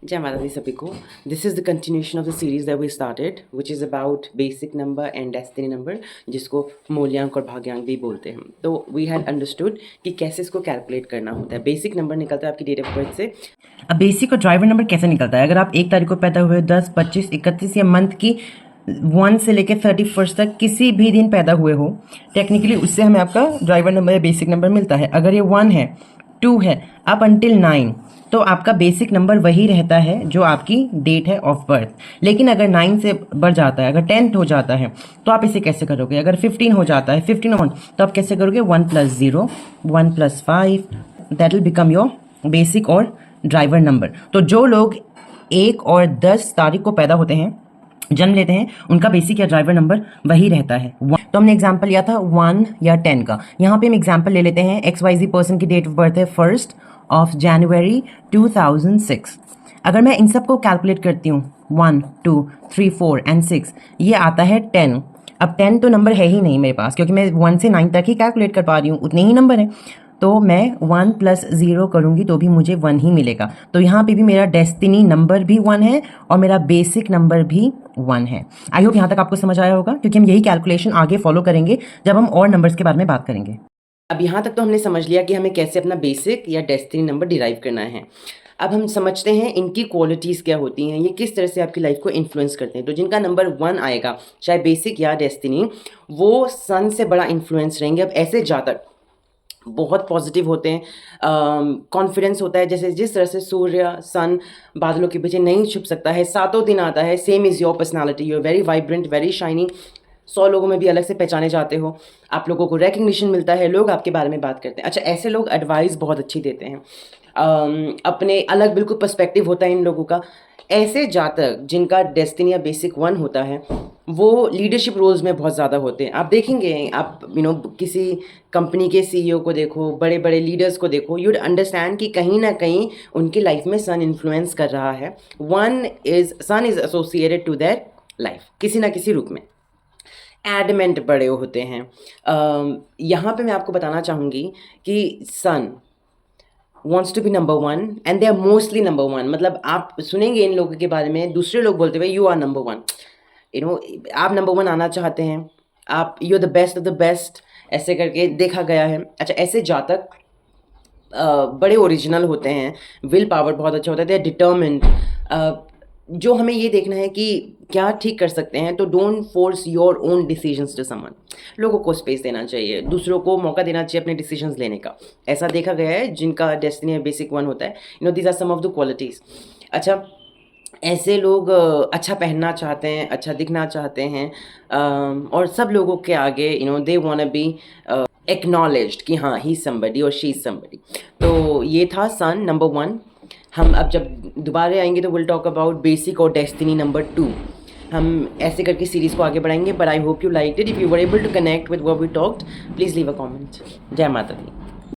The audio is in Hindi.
Jai Mata Di सभी को. This is the continuation of the series that we started, which is about basic number and destiny number, जिसको मूल्यांक और भाग्यांक भी बोलते हैं. तो we had understood कि कैसे इसको कैलकुलेट करना होता है. बेसिक नंबर निकलता है आपकी डेट ऑफ बर्थ से. अब बेसिक और ड्राइवर नंबर कैसे निकलता है? अगर आप 1 तारीख को पैदा हुए, 10, 25, 31 या मंथ की 1 से लेकर 31 तक किसी भी दिन पैदा हुए हो, टेक्निकली उससे हमें आपका ड्राइवर नंबर या बेसिक नंबर मिलता है. अगर ये 1 है, 2 है, अप अंटिल 9, तो आपका बेसिक नंबर वही रहता है जो आपकी डेट है ऑफ बर्थ. लेकिन अगर 9 से बढ़ जाता है, अगर 10 हो जाता है, तो आप इसे कैसे करोगे? अगर 15 हो जाता है, 15 1, तो आप कैसे करोगे? 1 + 0, 1 + 5, that will become your basic और ड्राइवर नंबर. तो जो लोग 1 और 10 तारीख को पैदा होते हैं, जन्म लेते हैं, उनका बेसिक या ड्राइवर नंबर वही रहता है. तो हमने एग्जाम्पल लिया था 1 या 10 का. यहाँ पे हम एग्जाम्पल ले लेते हैं. XYZ पर्सन की डेट ऑफ बर्थ है 1 जनवरी 2006. अगर मैं इन सब को कैलकुलेट करती हूँ 1, 2, 3, 4 and 6, ये आता है 10. अब 10 तो नंबर है ही नहीं मेरे पास, क्योंकि मैं 1 से 9 तक ही कैलकुलेट कर पा रही हूँ, उतने ही नंबर हैं. तो मैं 1 + 0 करूँगी तो भी मुझे 1 ही मिलेगा. तो यहाँ पे भी मेरा डेस्टिनी नंबर भी 1 है और मेरा बेसिक नंबर भी 1 है. आई होप यहाँ तक आपको समझ आया होगा, क्योंकि हम यही कैलकुलेशन आगे फॉलो करेंगे जब हम और नंबर्स के बारे में बात करेंगे. अब यहाँ तक तो हमने समझ लिया कि हमें कैसे अपना बेसिक या डेस्टिनी नंबर डिराइव करना है. अब हम समझते हैं इनकी क्वालिटीज़ क्या होती हैं, ये किस तरह से आपकी लाइफ को इन्फ्लुएंस करते हैं. तो जिनका नंबर 1 आएगा, चाहे बेसिक या डेस्टिनी, वो सन से बड़ा इन्फ्लुएंस रहेंगे. अब ऐसे जातक बहुत पॉजिटिव होते हैं, कॉन्फिडेंस होता है. जैसे जिस तरह से सूर्य सन बादलों के पीछे नहीं छुप सकता है, सातों दिन आता है. Same is your personality, you are very vibrant, very shining. 100 लोगों में भी अलग से पहचाने जाते हो, आप लोगों को रिकग्निशन मिलता है, लोग आपके बारे में बात करते हैं. अच्छा, ऐसे लोग एडवाइस बहुत अच्छी देते हैं, अपने अलग बिल्कुल पर्सपेक्टिव होता है इन लोगों का. ऐसे जातक जिनका डेस्टिनी या बेसिक 1 होता है, वो लीडरशिप रोल्स में बहुत ज़्यादा होते हैं. आप देखेंगे, आप किसी कंपनी के CEO को देखो, बड़े बड़े लीडर्स को देखो, यूड अंडरस्टैंड कि कहीं ना कहीं उनकी लाइफ में सन इन्फ्लुएंस कर रहा है. Sun is associated to their life किसी ना किसी रूप में. एडमेंट बड़े होते हैं. यहाँ पे मैं आपको बताना चाहूँगी कि सन wants to be number 1 and they are mostly number 1. मतलब आप सुनेंगे इन लोगों के बारे में, दूसरे लोग बोलते हुए you are number 1. आप नंबर 1 आना चाहते हैं, आप you're the best of the best, ऐसे करके देखा गया है. अच्छा, ऐसे जातक बड़े ओरिजिनल होते हैं, विल पावर बहुत अच्छा होता है, दे आर डिटर्मिन्ड. जो हमें ये देखना है कि क्या ठीक कर सकते हैं, तो don't force your own decisions to someone. लोगों को स्पेस देना चाहिए, दूसरों को मौका देना चाहिए अपने डिसीजंस लेने का. ऐसा देखा गया है जिनका डेस्टिनी बेसिक 1 होता है. These are some of the qualities. अच्छा, ऐसे लोग अच्छा पहनना चाहते हैं, अच्छा दिखना चाहते हैं, और सब लोगों के आगे दे वांट बी एक्नॉलेज्ड कि हाँ ही समबडी और शी इज समबडी. तो ये था सन नंबर 1. हम अब जब दोबारा आएंगे तो विल टॉक अबाउट बेसिक और डेस्टिनी नंबर 2. हम ऐसे करके सीरीज़ को आगे बढ़ाएंगे. But I hope you like it. If you were able to connect with what we talked, please leave a comment. जय माता दी.